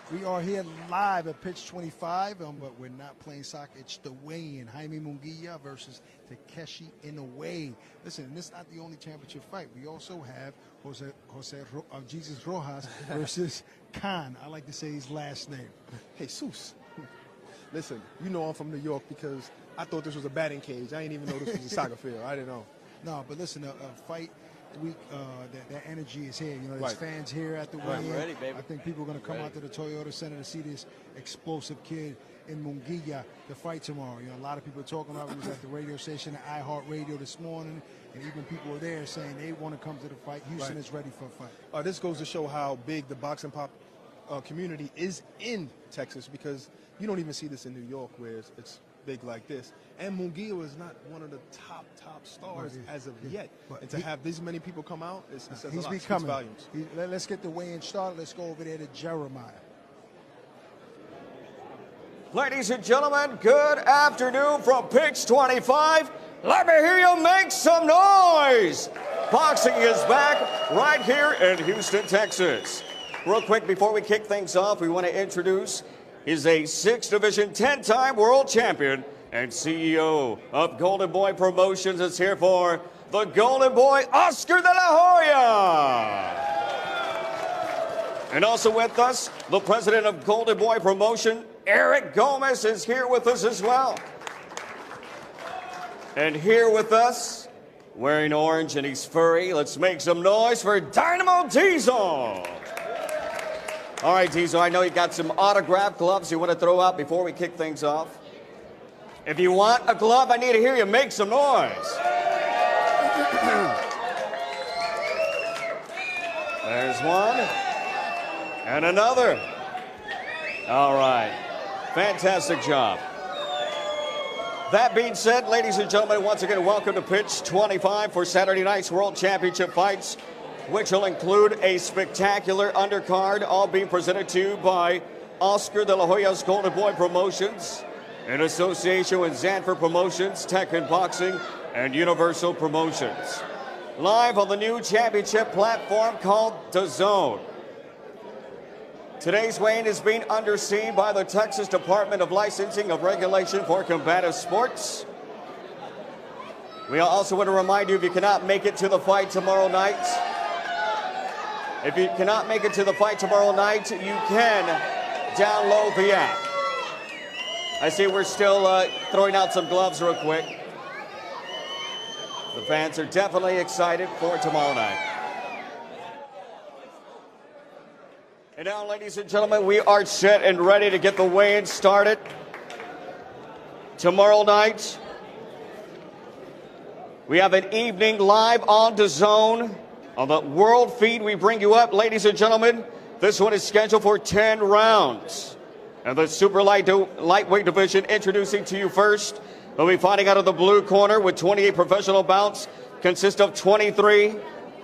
We are here live at pitch 25, but we're not playing soccer. It's the weigh-in. Jaime Munguia versus Takeshi Inoue. Listen, this is not the only championship fight. We also have Jesus Rojas versus Khan. I like to say his last name. Jesus. Listen, you know I'm from New York because I thought this was a batting cage. I didn't even know this was a soccer field. I didn't know. No, but listen, a fight week, that energy is here. You know, there's Right. fans here at the Right. weigh-in. Ready, baby. I think people are going to come out to the Toyota Center to see this explosive kid in Munguia to fight tomorrow. You know, a lot of people are talking about it. We was at the radio station at iHeartRadio this morning, and even people were there saying they want to come to the fight. Houston Right. is ready for a fight. This goes to show how big the boxing pop community is in Texas, because you don't even see this in New York where it's big like this. And Munguia is not one of the top stars as of yet. And to have this many people come out, it says a He's lot. It speaks becoming. volumes. Let's get the weigh-in started. Let's go over there to Jeremiah. Ladies and gentlemen, good afternoon from pitch 25. Let me hear you make some noise. Boxing is back right here in Houston, Texas. Real quick, before we kick things off, we want to introduce is a 6th Division 10-time world champion and CEO of Golden Boy Promotions. Is here for the Golden Boy, Oscar de la Hoya. And also with us, the president of Golden Boy Promotion, Eric Gomez, is here with us as well. And here with us, wearing orange and he's furry, let's make some noise for Dynamo Dazn. All right, Dazn, I know you got some autographed gloves you want to throw out before we kick things off. If you want a glove, I need to hear you make some noise. There's one. And another. All right. Fantastic job. That being said, ladies and gentlemen, once again, welcome to pitch 25 for Saturday night's World Championship fights, which will include a spectacular undercard, all being presented to you by Oscar de la Hoya's Golden Boy Promotions, in association with Zanford Promotions, Tekken Boxing, and Universal Promotions. Live on the new championship platform called Dazn. Today's weigh-in is being underseen by the Texas Department of Licensing of Regulation for Combative Sports. We also want to remind you, if you cannot make it to the fight tomorrow night, you can download the app. I see we're still throwing out some gloves real quick. The fans are definitely excited for tomorrow night. And now, ladies and gentlemen, we are set and ready to get the weigh-in started. Tomorrow night, we have an evening live on Dazn. On the world feed, we bring you up, ladies and gentlemen. This one is scheduled for 10 rounds. And the super lightweight division, introducing to you first, we'll be fighting out of the blue corner with 28 professional bouts, consist of 23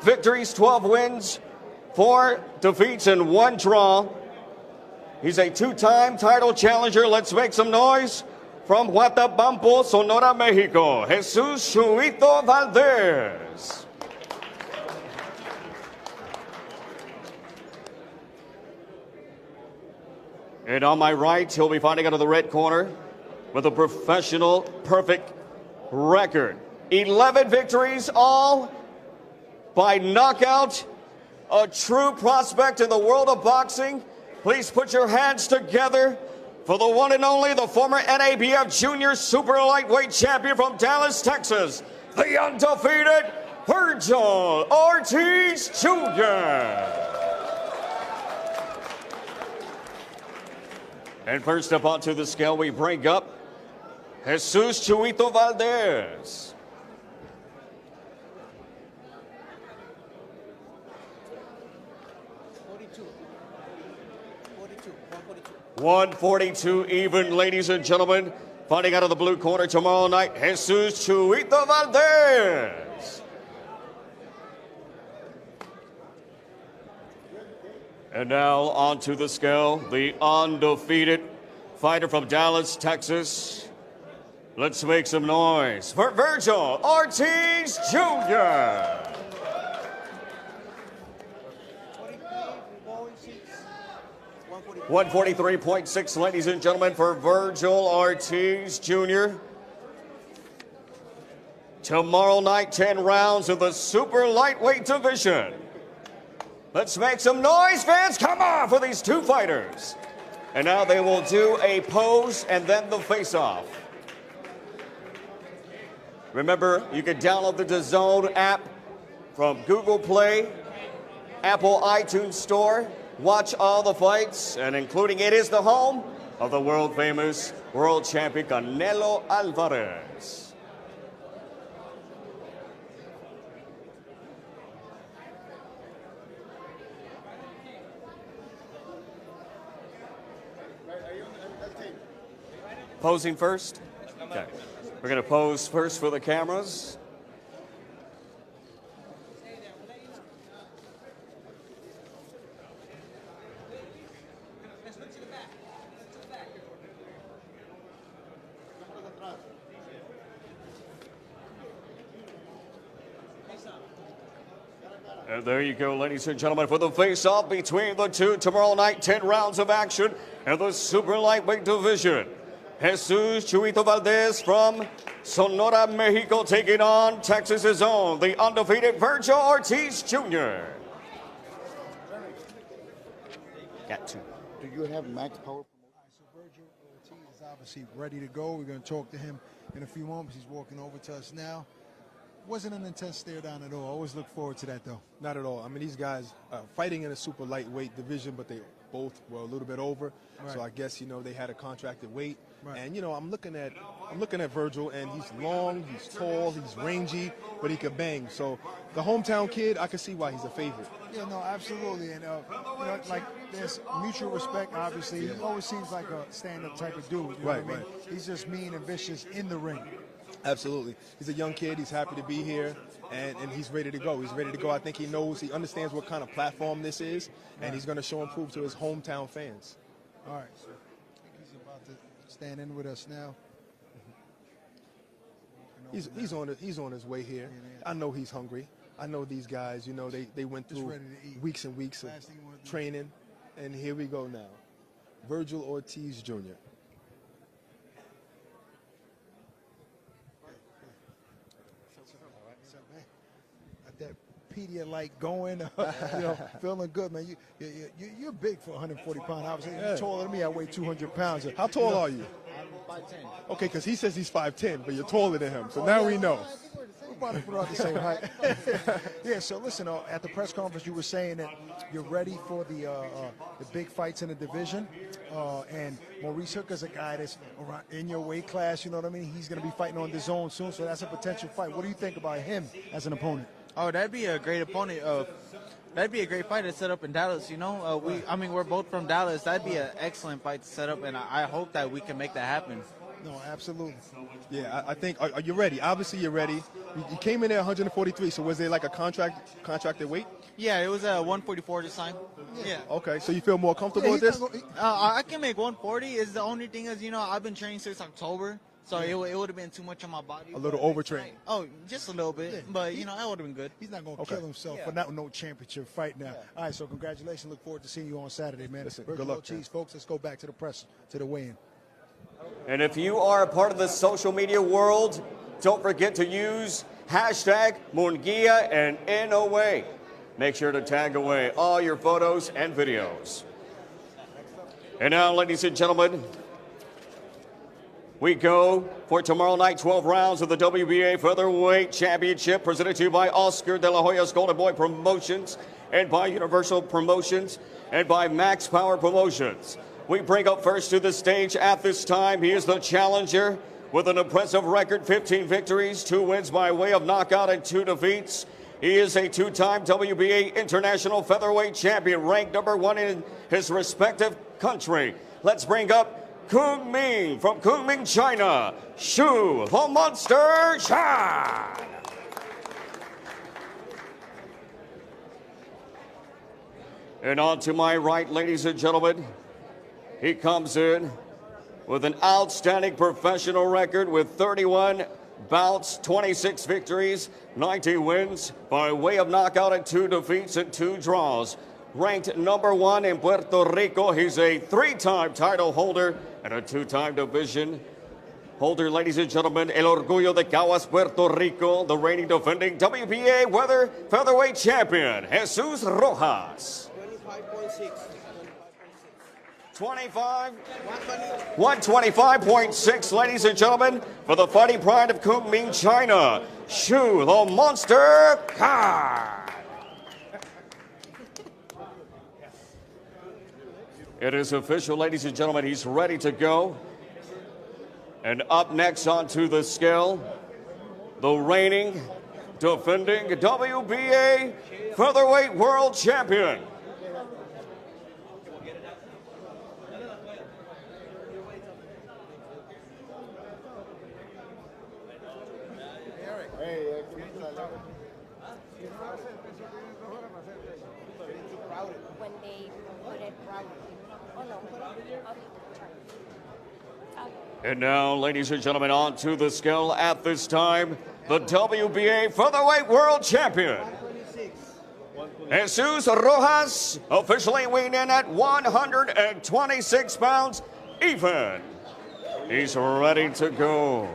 victories, 12 wins, 4 defeats, and 1 draw. He's a 2-time title challenger. Let's make some noise from Huatabampo, Sonora, Mexico, Jesus Chuito Valdez. And on my right, he'll be fighting out of the red corner with a professional perfect record. 11 victories, all by knockout. A true prospect in the world of boxing. Please put your hands together for the one and only, the former NABF Junior Super Lightweight Champion from Dallas, Texas, the undefeated Virgil Ortiz Jr. And first up onto the scale, we bring up Jesus Chuito Valdez. 142 even, ladies and gentlemen. Fighting out of the blue corner tomorrow night, Jesus Chuito Valdez. And now onto the scale, the undefeated fighter from Dallas, Texas. Let's make some noise for Virgil Ortiz Jr. 143.6, ladies and gentlemen, for Virgil Ortiz Jr. Tomorrow night, 10 rounds of the super lightweight division. Let's make some noise, fans. Come on for these two fighters. And now they will do a pose and then the face-off. Remember, you can download the Dazn app from Google Play, Apple iTunes Store. Watch all the fights, and including it is the home of the world-famous world champion Canelo Alvarez. Posing first? Okay. We're going to pose first for the cameras. And there you go, ladies and gentlemen, for the face-off between the two tomorrow night. 10 rounds of action in the super lightweight division. Jesus Chuito Valdez from Sonora, Mexico, taking on Texas's own, the undefeated Virgil Ortiz Jr. Got two. Do you have max power? So Virgil Ortiz is obviously ready to go. We're going to talk to him in a few moments. He's walking over to us now. Wasn't an intense stare down at all. Always look forward to that, though. Not at all. I mean, these guys fighting in a super lightweight division, but they both were a little bit over. Right. So I guess, you know, they had a contracted weight. Right. And, you know, I'm looking at Virgil, and he's long, he's tall, he's rangy, but he can bang. So the hometown kid, I can see why he's a favorite. Yeah, no, absolutely. And, you know, like, there's mutual respect, obviously. Yeah. He always seems like a stand-up type of dude. You know Right, what I mean? right. He's just mean and vicious in the ring. Absolutely. He's a young kid. He's happy to be here, and he's ready to go. He's ready to go. I think he knows, he understands what kind of platform this is, and he's going to show and prove to his hometown fans. All right. So I think he's about to stand in with us now. He's on his way here. I know he's hungry. I know these guys, you know, they went Just through ready to eat. weeks and weeks of Last thing you wanna do. training, and here we go now. Virgil Ortiz Jr. What's up, man? Got that Pedialyte going, you know, feeling good, man. You're big for 140 pounds. Obviously, Yeah. you're taller than me. I weigh 200 pounds. How tall are you? I'm 5'10". Okay, because he says he's 5'10", but you're taller than him. So now we know. We're about to put out the same height. Yeah, so listen, at the press conference, you were saying that you're ready for the big fights in the division. And Maurice Hooker's a guy that's around in your weight class, you know what I mean? He's going to be fighting on Dazn soon, so that's a potential fight. What do you think about him as an opponent? Oh, that'd be a great opponent. That'd be a great fight to set up in Dallas. You know, we're both from Dallas. That'd be an excellent fight to set up, and I hope that we can make that happen. No, absolutely. Yeah, I think, are you ready? Obviously, you're ready. You came in at 143, so was there like a contracted weight? Yeah, it was 144 this time. Yeah. Okay, so you feel more comfortable with this? I can make 140. Is the only thing is, you know, I've been training since October, so it would have been too much on my body. A little overtraining. Oh, just a little bit, but you know, that would have been good. He's not going to kill himself for no championship fight now. All right, so congratulations. Look forward to seeing you on Saturday, man. Listen, Virgil good luck, Ortiz, folks. Let's go back to the press, to the weigh-in. And if you are a part of the social media world, don't forget to use hashtag Munguia and Inoue. Make sure to tag away all your photos and videos. And now, ladies and gentlemen, we go for tomorrow night, 12 rounds of the WBA Featherweight Championship, presented to you by Oscar De La Hoya's Golden Boy Promotions, and by Universal Promotions, and by Max Power Promotions. We bring up first to the stage at this time. He is the challenger with an impressive record, 15 victories, 2 wins by way of knockout and 2 defeats. He is a 2-time WBA International Featherweight Champion, ranked #1 in his respective country. Let's bring up Kunming from Kunming, China, Shu, the Monster Chan. And on to my right, ladies and gentlemen, he comes in with an outstanding professional record with 31 bouts, 26 victories, 19 wins by way of knockout and 2 defeats and 2 draws. ranked number 1 in Puerto Rico. He's a 3-time title holder and a 2-time division holder, ladies and gentlemen. El Orgullo de Caguas, Puerto Rico, the reigning defending WBA featherweight champion, Jesus Rojas. 125.6, ladies and gentlemen, for the fighting pride of Kunming, China, Shu the Monster Khan. It is official, ladies and gentlemen. He's ready to go. And up next onto the scale, the reigning, defending WBA featherweight world champion. When they put it right. Oh no. And now, ladies and gentlemen, on to the scale at this time, the WBA featherweight world champion, Jesus Rojas, officially weighing in at 126 pounds even. He's ready to go.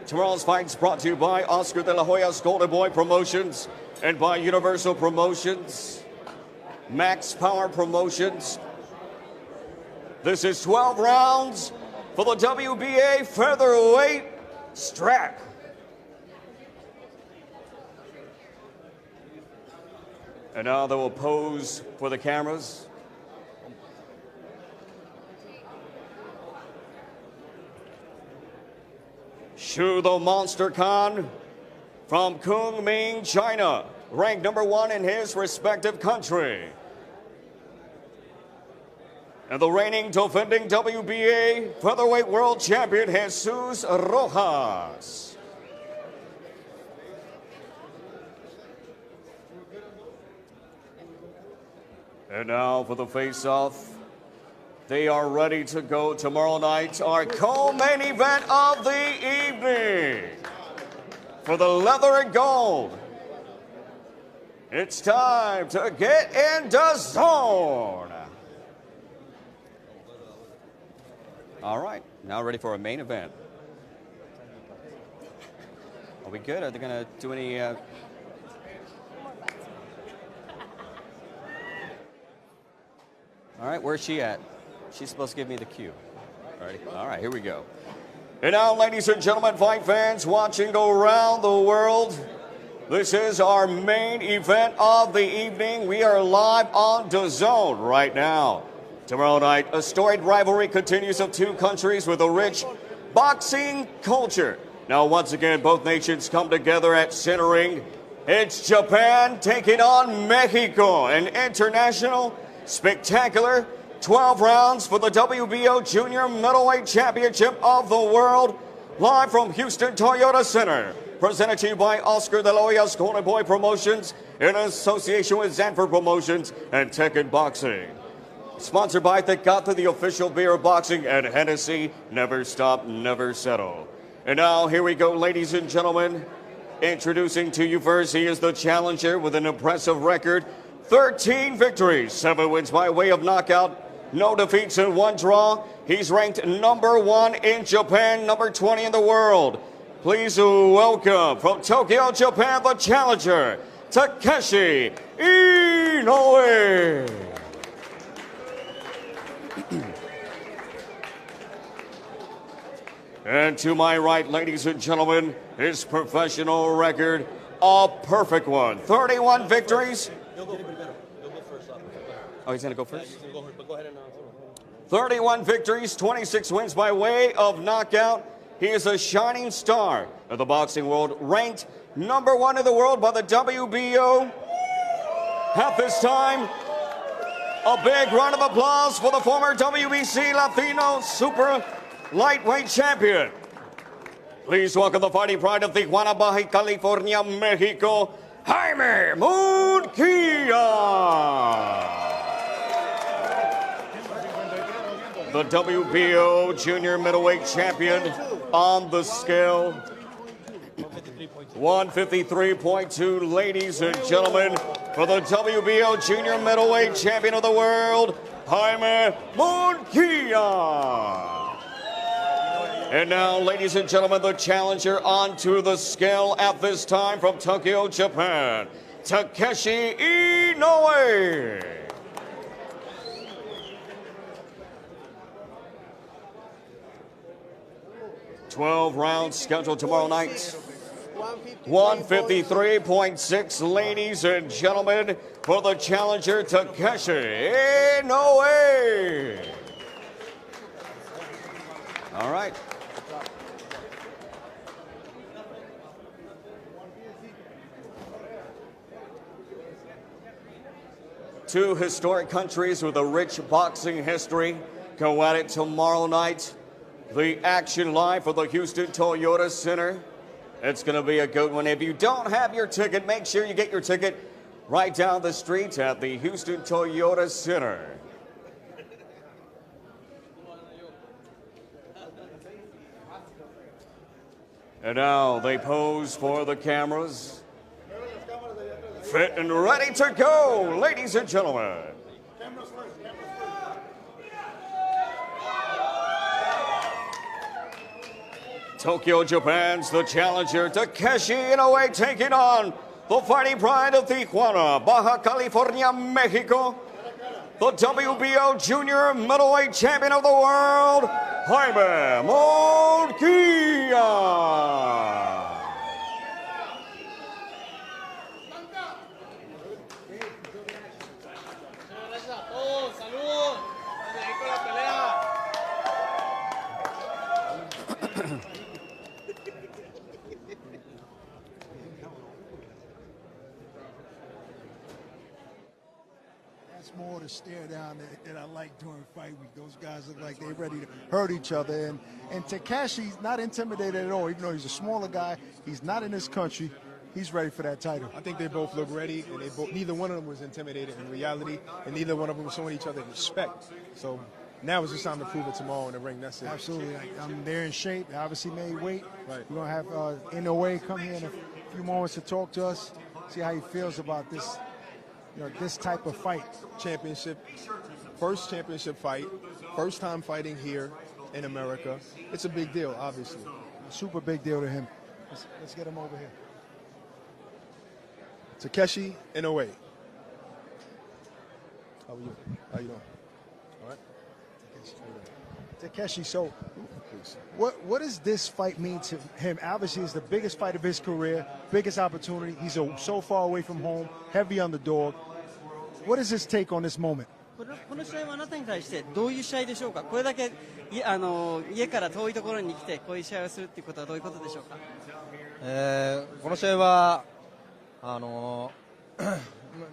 Tomorrow's fight is brought to you by Oscar de la Hoya's Golden Boy Promotions and by Universal Promotions, Max Power Promotions. This is 12 rounds for the WBA featherweight strap. And now they will pose for the cameras. Shu the Monster Khan from Kunming, China, ranked number 1 in his respective country. And the reigning defending WBA featherweight world champion, Jesus Rojas. And now for the face-off. They are ready to go tomorrow night, our co-main event of the evening. For the leather and gold, it's time to get in Dazn. All right, now ready for a main event. Are we good? Are they going to do any... All right, where's she at? She's supposed to give me the cue. All right, here we go. And now, ladies and gentlemen, fight fans watching around the world, this is our main event of the evening. We are live on Dazn right now. Tomorrow night, a storied rivalry continues of two countries with a rich boxing culture. Now, once again, both nations come together at centering. It's Japan taking on Mexico, an international, spectacular 12 rounds for the WBO Junior Middleweight Championship of the World, live from Houston Toyota Center. Presented to you by Oscar de la Hoya's Golden Boy Promotions in association with Zanford Promotions and Tekken Boxing. Sponsored by Tecate, the official beer of boxing, and Hennessy, never stop, never settle. And now, here we go, ladies and gentlemen. Introducing to you first, he is the challenger with an impressive record. 13 victories, 7 wins by way of knockout, no defeats and 1 draw. He's ranked number 1 in Japan, number 20 in the world. Please welcome from Tokyo, Japan, the challenger, Takeshi Inoue. And to my right, ladies and gentlemen, his professional record, a perfect one. 31 victories. Oh, he's going to go first? 31 victories, 26 wins by way of knockout. He is a shining star of the boxing world, ranked number 1 in the world by the WBO. At this time, a big round of applause for the former WBC Latino Super Lightweight Champion. Please welcome the fighting pride of Tijuana, Baja California, Mexico, Jaime Munguia. the WBO junior middleweight champion on the scale. 153.2, ladies and gentlemen, for the WBO junior middleweight champion of the world, Jaime Munguia. And now, ladies and gentlemen, the challenger onto the scale at this time from Tokyo, Japan, Takeshi Inoue. 12 rounds scheduled tomorrow night. 153.6, ladies and gentlemen, for the challenger, Takeshi Inoue. All right. Two historic countries with a rich boxing history go at it tomorrow night. The action live for the Houston Toyota Center. It's going to be a good one. If you don't have your ticket, make sure you get your ticket right down the street at the Houston Toyota Center. And now they pose for the cameras. Fit and ready to go, ladies and gentlemen. Tokyo, Japan's the challenger, Takeshi Inoue, taking on the fighting pride of Tijuana, Baja California, Mexico, the WBO junior middleweight champion of the world, Jaime Munguia. That's more the stare down that I like during fight week. Those guys look like they're ready to hurt each other. And Takeshi's not intimidated at all, even though he's a smaller guy. He's not in this country. He's ready for that title. I think they both look ready, and neither one of them was intimidated in reality, and neither one of them was showing each other respect. So now it's just time to prove it tomorrow in the ring. That's it. Absolutely. They're in shape. They obviously made weight. Right. We're going to have Inoue come here in a few moments to talk to us, see how he feels about this, this type of fight. First championship fight, first time fighting here in America. It's a big deal, obviously. Super big deal to him. Let's get him over here. Takeshi Inoue. How are you? How you doing? All right. Takeshi, so what does this fight mean to him? Obviously, it's the biggest fight of his career, biggest opportunity. He's so far away from home, heavy underdog. What is his take on this moment? この試合はあなたに対してどういう試合でしょうか。これだけ家から遠いところに来てこういう試合をするっていうことはどういうことでしょうか。この試合は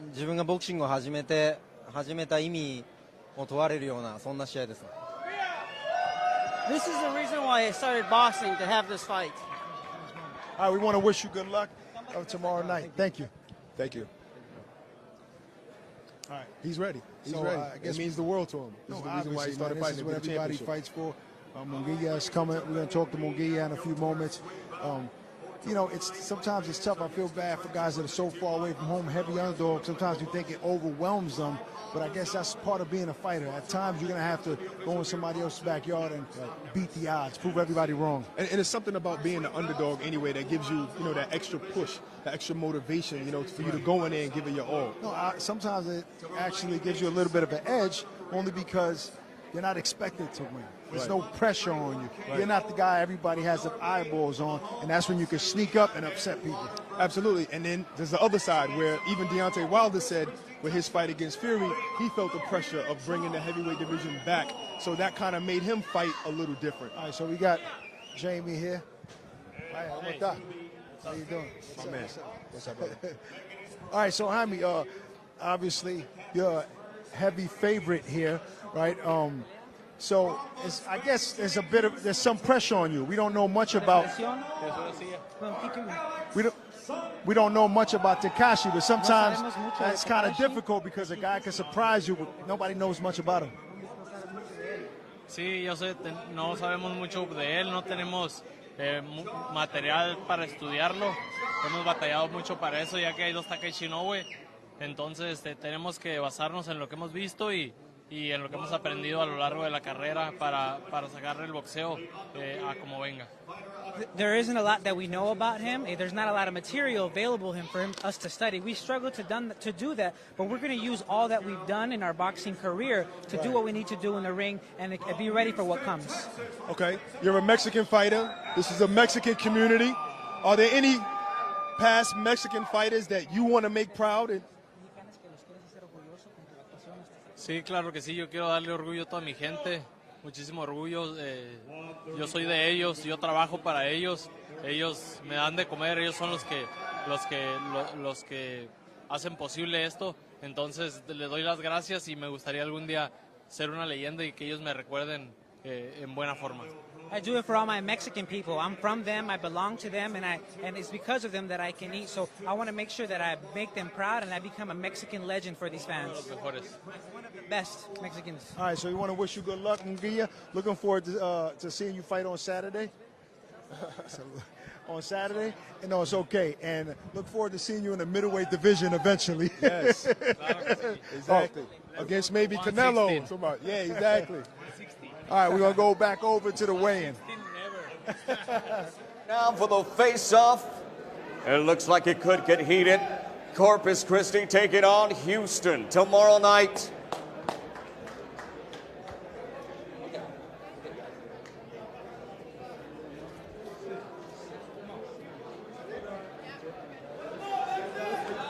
自分がボクシングを始めた意味を問われるようなそんな試合です。This is the reason why I started boxing, to have this fight. All right, we want to wish you good luck tomorrow night. Thank you. Thank you. All right. He's ready. He's So, ready. I guess It means the world to him. This is the reason why he started this fighting is for what the everybody championship. fights for. Munguia is coming. We're going to talk to Munguia in a few moments. Sometimes it's tough. I feel bad for guys that are so far away from home, heavy underdogs. Sometimes you think it overwhelms them, but I guess that's part of being a fighter. At times, you're going to have to go in somebody else's backyard and beat the odds, prove everybody wrong. And it's something about being the underdog anyway that gives you, that extra push, that extra motivation, for you to go in there and give it your all. No, sometimes it actually gives you a little bit of an edge, only because you're not expected to win. There's no pressure on you. Right. You're not the guy everybody has the eyeballs on, and that's when you can sneak up and upset people. Absolutely. And then there's the other side where even Deontay Wilder said with his fight against Fury, he felt the pressure of bringing the heavyweight division back. So that kind of made him fight a little different. All right, so we got Jamie here. Hi, what's up? How you doing? My man. What's up, brother? All right, so Jaime, obviously you're a heavy favorite here, right? So I guess there's some pressure on you. We don't know much about we don't know much about Takashi, but sometimes that's kind of difficult because a guy can surprise you, but nobody knows much about him. Sí, yo sé, no sabemos mucho de él, no tenemos material para estudiarlo. Hemos batallado mucho para eso, ya que hay dos Takeshi Inoue. Entonces tenemos que basarnos en lo que hemos visto y en lo que hemos aprendido a lo largo de la carrera para sacarle el boxeo a como venga. There isn't a lot that we know about him. There's not a lot of material available for us to study. We struggle to do that, but we're going to use all that we've done in our boxing career to do what we need to do in the ring and be ready for what comes. Okay, you're a Mexican fighter. This is a Mexican community. Are there any past Mexican fighters that you want to make proud? Sí, claro que sí. Yo quiero darle orgullo a toda mi gente. Muchísimo orgullo. Yo soy de ellos, yo trabajo para ellos. Ellos me dan de comer, ellos son los que hacen posible esto. Entonces les doy las gracias y me gustaría algún día ser una leyenda y que ellos me recuerden en buena forma. I do it for all my Mexican people. I'm from them, I belong to them, and it's because of them that I can eat. So I want to make sure that I make them proud and I become a Mexican legend for these fans. One of the best Mexicans. All right, so we want to wish you good luck, Munguia. Looking forward to seeing you fight on Saturday. On Saturday, and no, it's okay. And look forward to seeing you in the middleweight division eventually. Yes, exactly. Against maybe Canelo. Somebody. Yeah, exactly. All right, we're going to go back over to the weigh-in. Now for the face-off. It looks like it could get heated. Corpus Christi taking on Houston tomorrow night.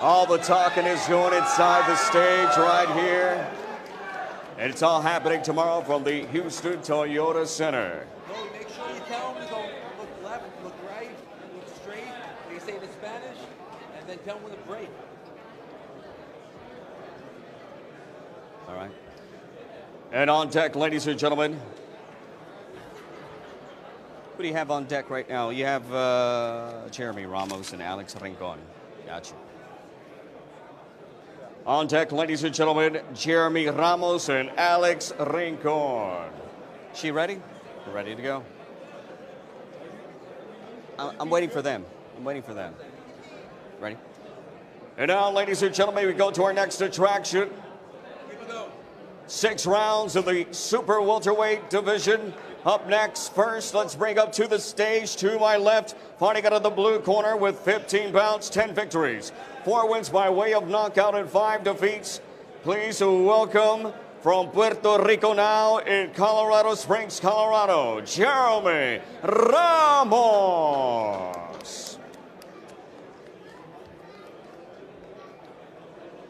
All the talking is going inside the stage right here. And it's all happening tomorrow from the Houston Toyota Center. Make sure you tell them to go look left, look right, look straight. They say it in Spanish, and then tell them to break. All right. And on deck, ladies and gentlemen. Who do you have on deck right now? You have Jeremy Ramos and Alex Rincon. Gotcha. On deck, ladies and gentlemen, Jeremy Ramos and Alex Rincon. She ready? We're ready to go. I'm waiting for them. I'm waiting for them. Ready? And now, ladies and gentlemen, we go to our next attraction. 6 rounds of the super welterweight division. Up next, first, let's bring up to the stage to my left, fighting out of the blue corner with 15 bouts, 10 victories, 4 wins by way of knockout and 5 defeats. Please welcome from Puerto Rico now in Colorado Springs, Colorado, Jeremy Ramos.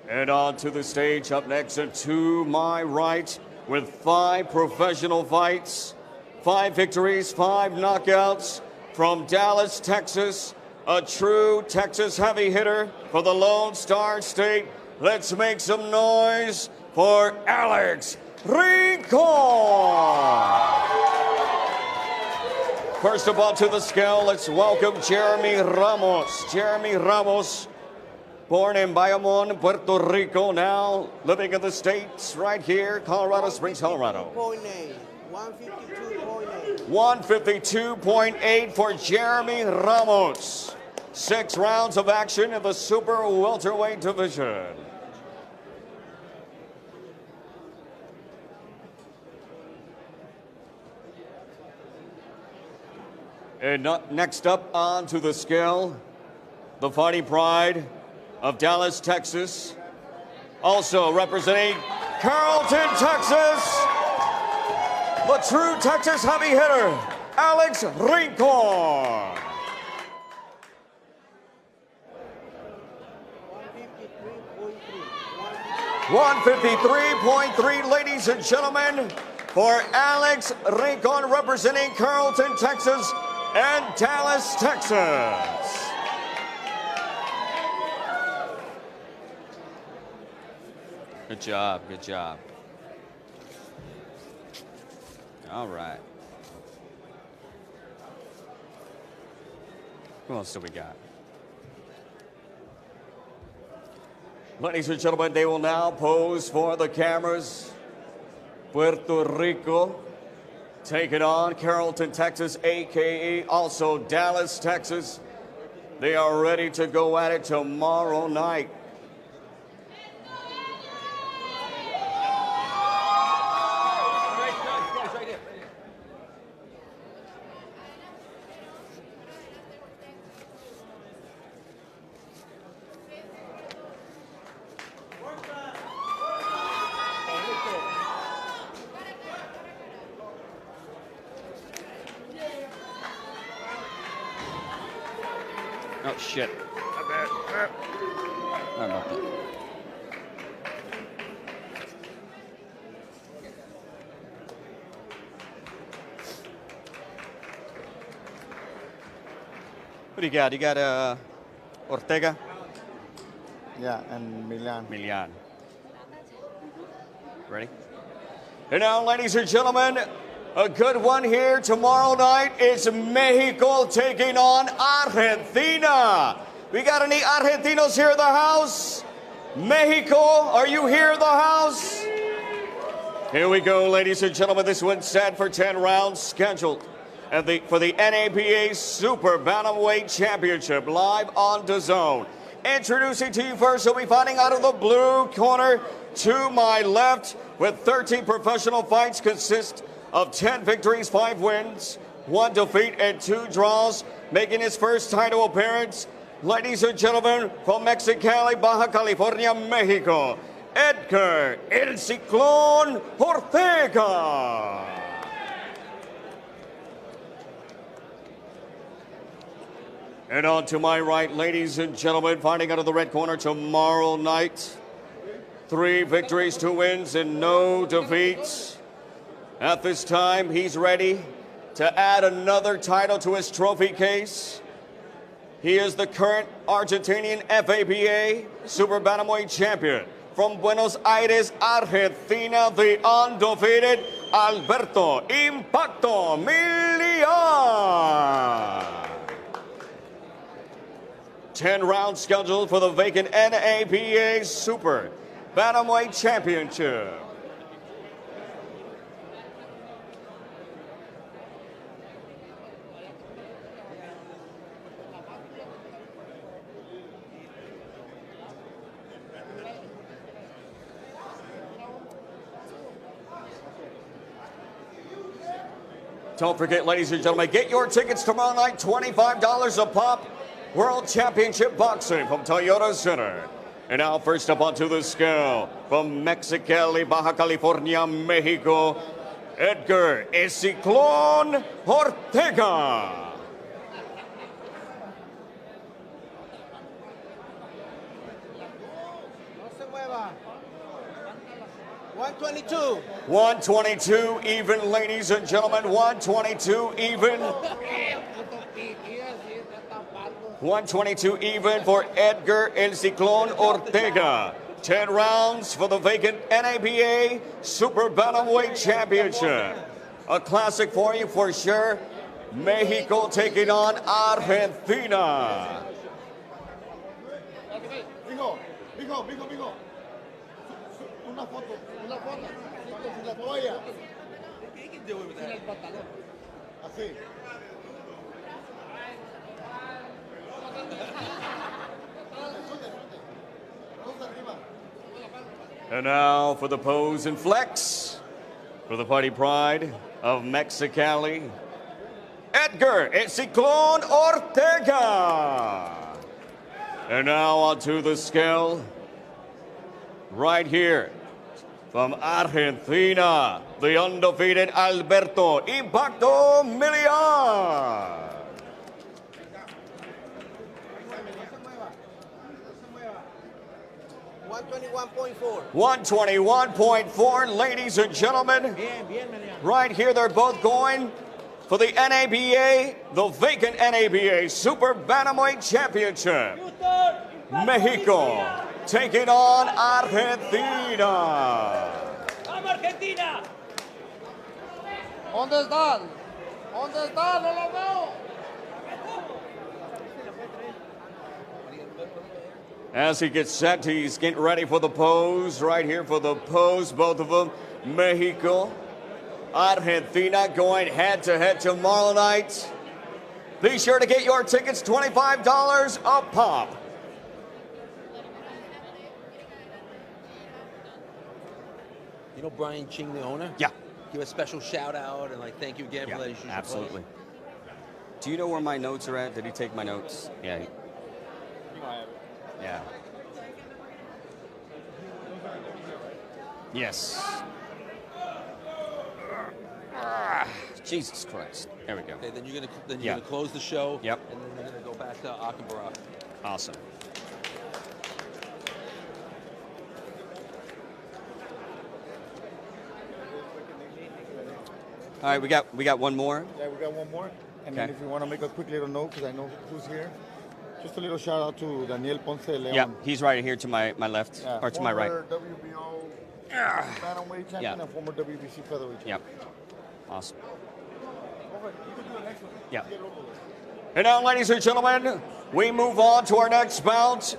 And on to the stage up next and to my right with 5 professional fights, 5 victories, 5 knockouts from Dallas, Texas, a true Texas heavy hitter for the Lone Star State. Let's make some noise for Alex Rincon. First of all, to the scale, let's welcome Jeremy Ramos. Jeremy Ramos, born in Bayamon, Puerto Rico, now living in the States right here, Colorado Springs, Colorado. 152.8 for Jeremy Ramos. 6 rounds of action in the super welterweight division. And next up onto the scale, the fighting pride of Dallas, Texas. Also representing Carrollton, Texas, the true Texas heavy hitter, Alex Rincon. 153.3, ladies and gentlemen, for Alex Rincon, representing Carrollton, Texas, and Dallas, Texas. Good job, good job. All right. Who else do we got? Ladies and gentlemen, they will now pose for the cameras. Puerto Rico, taking on Carrollton, Texas, a.k.a. also Dallas, Texas. They are ready to go at it tomorrow night. Oh, shit. Sorry about that. What do you got? You got Ortega? Yeah, and Milan. Milan. Ready? And now, ladies and gentlemen, a good one here tomorrow night is Mexico taking on Argentina. We got any Argentinos here in the house? Mexico, are you here in the house? Here we go, ladies and gentlemen. This one's set for 10 rounds scheduled for the NABA Super Bantamweight Championship live on Dazn. Introducing to you first, he'll be fighting out of the blue corner to my left with 13 professional fights, consist of 10 victories, 5 wins, 1 defeat, and 2 draws, making his first title appearance. Ladies and gentlemen, from Mexicali, Baja California, Mexico, Edgar El Ciclón Ortega. And on to my right, ladies and gentlemen, fighting out of the red corner tomorrow night. 3 victories, 2 wins, and no defeats. At this time, he's ready to add another title to his trophy case. He is the current Argentinian FABA Super Bantamweight Champion. From Buenos Aires, Argentina, the undefeated Alberto Impacto Milian. 10 rounds scheduled for the vacant NABA Super Bantamweight Championship. Don't forget, ladies and gentlemen, get your tickets tomorrow night, $25 a pop. World Championship Boxing from Toyota Center. And now first up onto the scale, from Mexicali, Baja California, Mexico, Edgar El Ciclón Ortega. 122. 122 even, ladies and gentlemen. 122 even. 122 even for Edgar El Ciclón Ortega. 10 rounds for the vacant NABA Super Bantamweight Championship. A classic for you for sure. Mexico taking on Argentina. Mijo. Una foto sin la toalla. He can do it with that. Así. And now for the pose and flex for the Party Pride of Mexicali, Edgar El Ciclón Ortega. And now onto the scale right here from Argentina, the undefeated Alberto Impacto Milian. 121.4. 121.4, ladies and gentlemen. Right here, they're both going for the NABA, the vacant NABA Super Bantamweight Championship. Mexico taking on Argentina. ¡Vamos, Argentina! ¿Dónde están? ¿Dónde están? ¡No los veo! As he gets set, he's getting ready for the pose. Right here for the pose, both of them. Mexico Argentina going head-to-head tomorrow night. Be sure to get your tickets, $25 a pop. You know Brian Ching, the owner? Yeah. Give a special shout out and thank you again for letting us use your Absolutely. place. Do you know where my notes are at? Did he take my notes? Yeah. Yeah. Yes. Jesus Christ. There we go. Okay, then you're gonna close the show. Yep. And then we're gonna go back to Akabara. Awesome. All right, we got one more. Yeah, we got one more. And then Okay. if you want to make a quick little note, because I know who's here, just a little shout out to Daniel Ponce de Leon. Yeah, he's right here to my left, Yeah, or to my right. former WBO bantamweight champion Yeah. and former WBC featherweight champion. Yep. Awesome. Over. You can do the next one. Yeah. Get over with. And now, ladies and gentlemen, we move on to our next bout.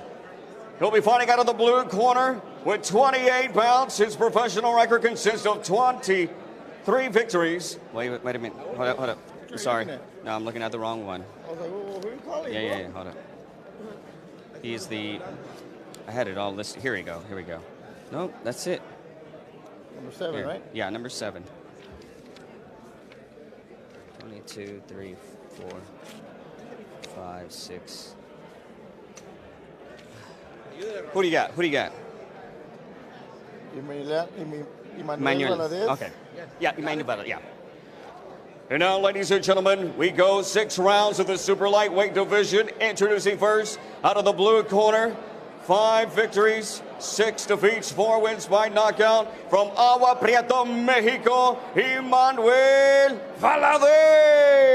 He'll be fighting out of the blue corner with 28 bouts. His professional record consists of 23 victories. Wait a minute. Hold up. Sorry. No, I'm looking at the wrong one. I was like, who are you calling? Yeah. Hold up. He's the. I had it all listed. Here we go. Nope, that's it. Number 7, Here. right? Yeah, number 7. 22, 3, 4, 5, 6. Who do you got? Emmanuel Valadez. Okay. Yeah, Emmanuel Valadez. Yeah. And now, ladies and gentlemen, we go 6 rounds of the super lightweight division. Introducing first, out of the blue corner, 5 victories, 6 defeats, 4 wins by knockout. From Agua Prieta, Mexico, Emmanuel Valadez.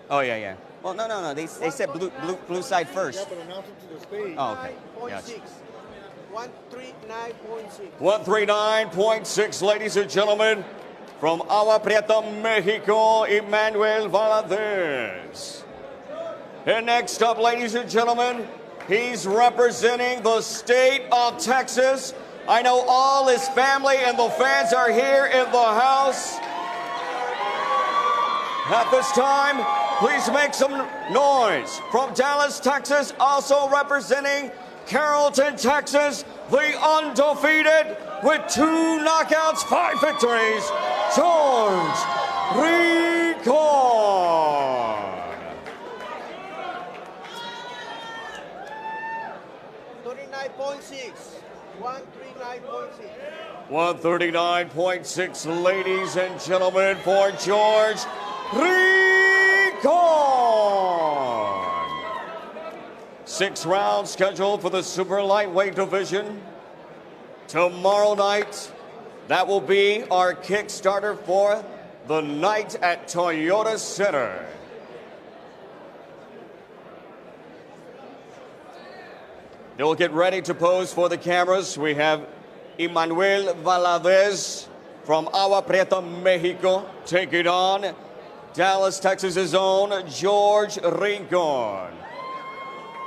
Oh, yeah. Well, no. They said blue side first. Yeah, but announce it to the stage. Oh, okay. 9.6. 139.6. 139.6, ladies and gentlemen. From Agua Prieta, Mexico, Emmanuel Valadez. And next up, ladies and gentlemen, he's representing the state of Texas. I know all his family and the fans are here in the house. At this time, please make some noise. From Dallas, Texas, also representing Carrollton, Texas, the undefeated with 2 knockouts, 5 victories, George Rincon. 39.6. 139.6. 139.6, ladies and gentlemen, for George Rincon. 6 rounds scheduled for the super lightweight division. Tomorrow night, that will be our Kickstarter for the night at Toyota Center. They'll get ready to pose for the cameras. We have Emmanuel Valadez from Agua Prieta, Mexico, taking on Dallas, Texas's own George Rincon.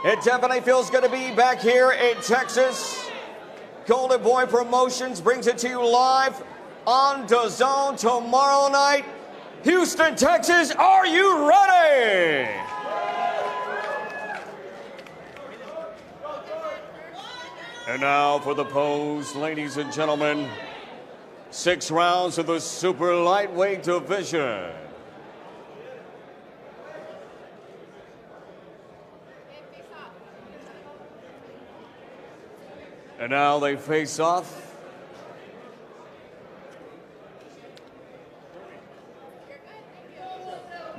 It definitely feels good to be back here in Texas. Golden Boy Promotions brings it to you live on Dazn tomorrow night. Houston, Texas, are you ready? And now for the pose, ladies and gentlemen. 6 rounds of the super lightweight division. And now they face off.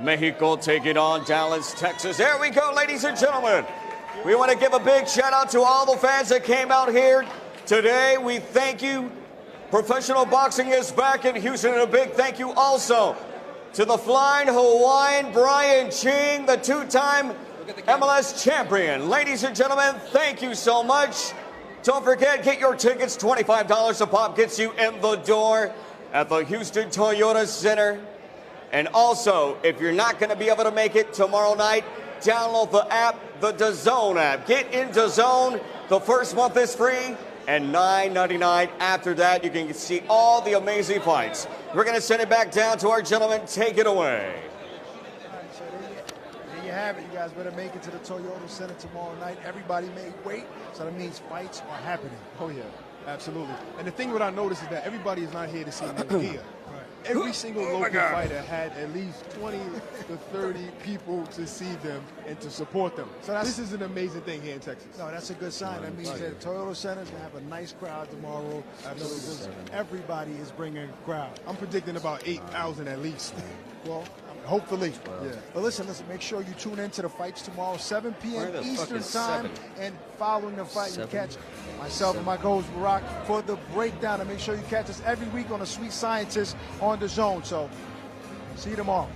Mexico taking on Dallas, Texas. There we go, ladies and gentlemen. We want to give a big shout out to all the fans that came out here today. We thank you. Professional boxing is back in Houston, and a big thank you also to the flying Hawaiian Brian Ching, the 2-time MLS champion. Ladies and gentlemen, thank you so much. Don't forget, get your tickets. $25 a pop gets you in the door at the Houston Toyota Center. And also, if you're not going to be able to make it tomorrow night, download the app, the Dazn app. Get in Dazn. The first month is free, and $9.99 after that. You can see all the amazing fights. We're going to send it back down to our gentleman. Take it away. All right, so there you have it. You guys better make it to the Toyota Center tomorrow night. Everybody may wait, so that means fights are happening. Oh, yeah, absolutely. And the thing what I noticed is that everybody is not here to see Munguia. Every single local fighter had at least 20 to 30 people to see them and to support them. So this is an amazing thing here in Texas. No, that's a good sign. That means that Toyota Center is going to have a nice crowd tomorrow. Absolutely. Everybody is bringing a crowd. I'm predicting about 8,000 at least. Well, hopefully. Yeah. But listen, make sure you tune in to the fights tomorrow, 7 p.m. Eastern Time. And following the fight, you catch myself and my co-host Barack for the breakdown. And make sure you catch us every week on The Sweet Scientist on Dazn. So, see you tomorrow.